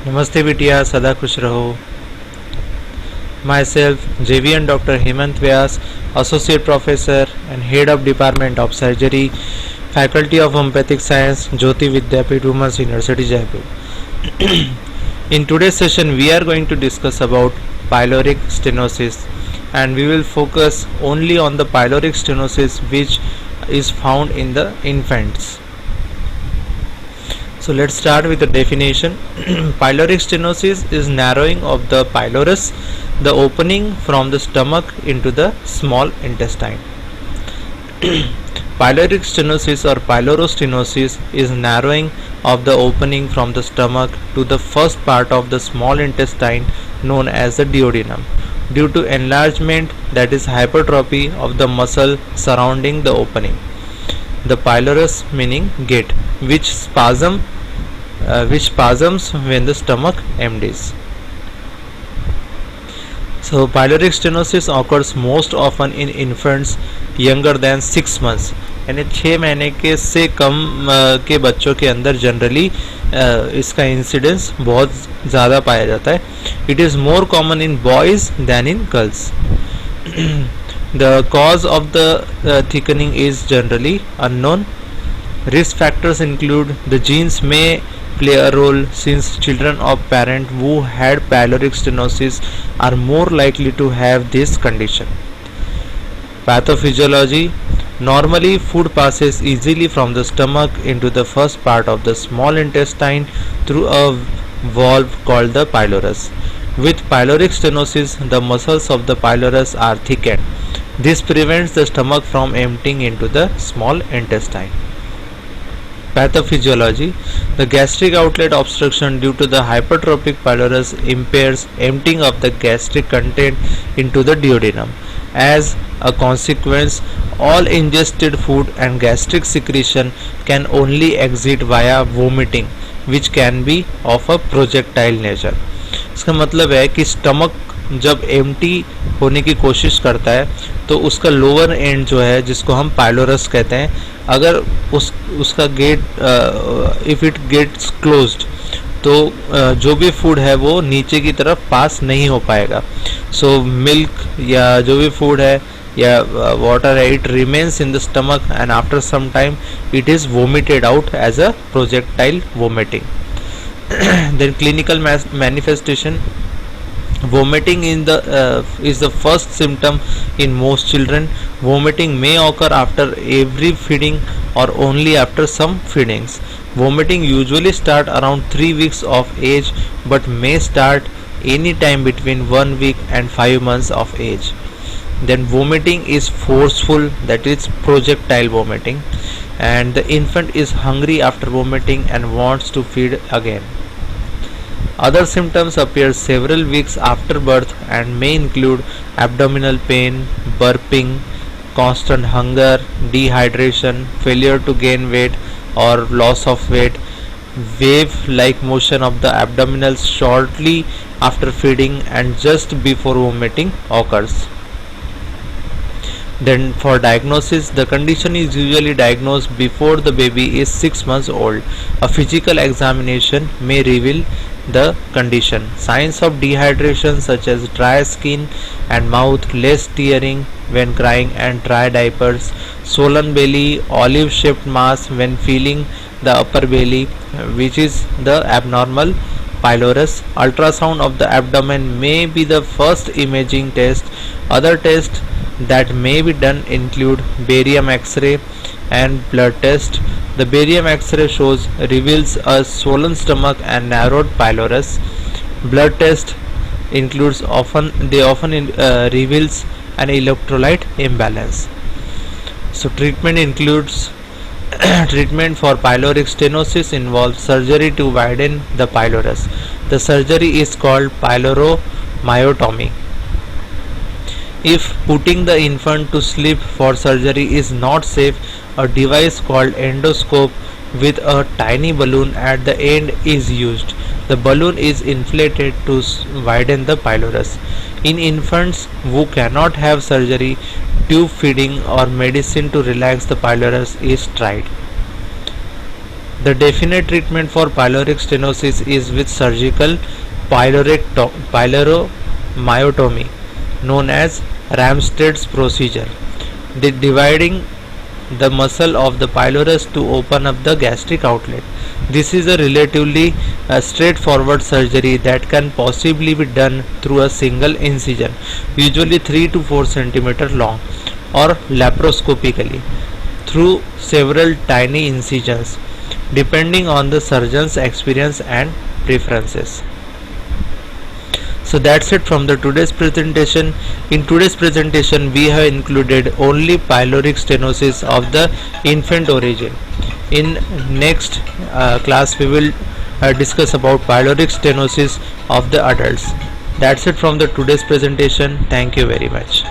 नमस्ते बिटिया, सदा खुश रहो। Myself, JVN Dr. Hemant Vyas, Associate Professor and Head of Department of Surgery, Faculty of Homeopathic Science, Jyoti Vidyapeeth Women's University, Jaipur. In today's session, we are going to discuss about pyloric stenosis, and we will focus only on the pyloric stenosis which is found in the infants. So let's start with the definition. Pyloric stenosis is narrowing of the pylorus, the opening from the stomach into the small intestine. Pyloric stenosis or pylorostenosis is narrowing of the opening from the stomach to the first part of the small intestine known as the duodenum due to enlargement, that is hypertrophy of the muscle surrounding the opening. The pylorus meaning gate, which spasms when the stomach empties. So pyloric stenosis occurs most often in infants younger than 6 months, यानी 6 महीने के से कम के बच्चों के अंदर generally इसका incidence बहुत ज़्यादा पाया जाता है. It is more common in boys than in girls. The cause of the thickening is generally unknown. Risk factors include the genes may play a role, since children of parents who had pyloric stenosis are more likely to have this condition. Pathophysiology. Normally, food passes easily from the stomach into the first part of the small intestine through a valve called the pylorus. With pyloric stenosis, the muscles of the pylorus are thickened. This prevents the stomach from emptying into the small intestine. Pathophysiology. The gastric outlet obstruction due to the hypertrophic pylorus impairs emptying of the gastric content into the duodenum. As a consequence, all ingested food and gastric secretion can only exit via vomiting, which can be of a projectile nature. इसका मतलब है कि stomach जब empty होने की कोशिश करता है तो उसका लोअर एंड जो है, जिसको हम पाइलोरस कहते हैं, अगर उसका get if it gets closed तो जो भी फूड है वो नीचे की तरफ पास नहीं हो पाएगा. सो मिल्क या जो भी फूड है या वाटर है, it remains in the stomach and after some time it is vomited out as a projectile vomiting. Then clinical manifestation. Vomiting is the first symptom in most children. Vomiting may occur after every feeding or only after some feedings. Vomiting usually start around 3 weeks of age but may start any time between 1 week and 5 months of age. Then vomiting is forceful, that is projectile vomiting, and the infant is hungry after vomiting and wants to feed again. Other symptoms appear several weeks after birth and may include abdominal pain, burping, constant hunger, dehydration, failure to gain weight or loss of weight, wave-like motion of the abdominals shortly after feeding and just before vomiting occurs. Then for diagnosis, the condition is usually diagnosed before the baby is 6 months old. A physical examination may reveal the condition. Signs of dehydration such as dry skin and mouth, less tearing when crying and dry diapers, swollen belly, olive shaped mass when feeling the upper belly, which is the abnormal pylorus. Ultrasound of the abdomen may be the first imaging test. Other tests that may be done include barium X-ray and blood test. The barium X-ray reveals a swollen stomach and narrowed pylorus. Blood test often reveals an electrolyte imbalance. So treatment includes treatment for pyloric stenosis involves surgery to widen the pylorus. The surgery is called pyloromyotomy. If putting the infant to sleep for surgery is not safe, a device called endoscope with a tiny balloon at the end is used. The balloon is inflated to widen the pylorus. In infants who cannot have surgery, tube feeding or medicine to relax the pylorus is tried. The definite treatment for pyloric stenosis is with surgical pyloromyotomy, known as Ramsted's procedure, dividing the muscle of the pylorus to open up the gastric outlet. This is a relatively straightforward surgery that can possibly be done through a single incision, usually 3 to 4 centimeter long, or laparoscopically through several tiny incisions, depending on the surgeon's experience and preferences. So that's it from the today's presentation. In today's presentation we have included only pyloric stenosis of the infant origin. In next class we will discuss about pyloric stenosis of the adults. That's it from the today's presentation. Thank you very much.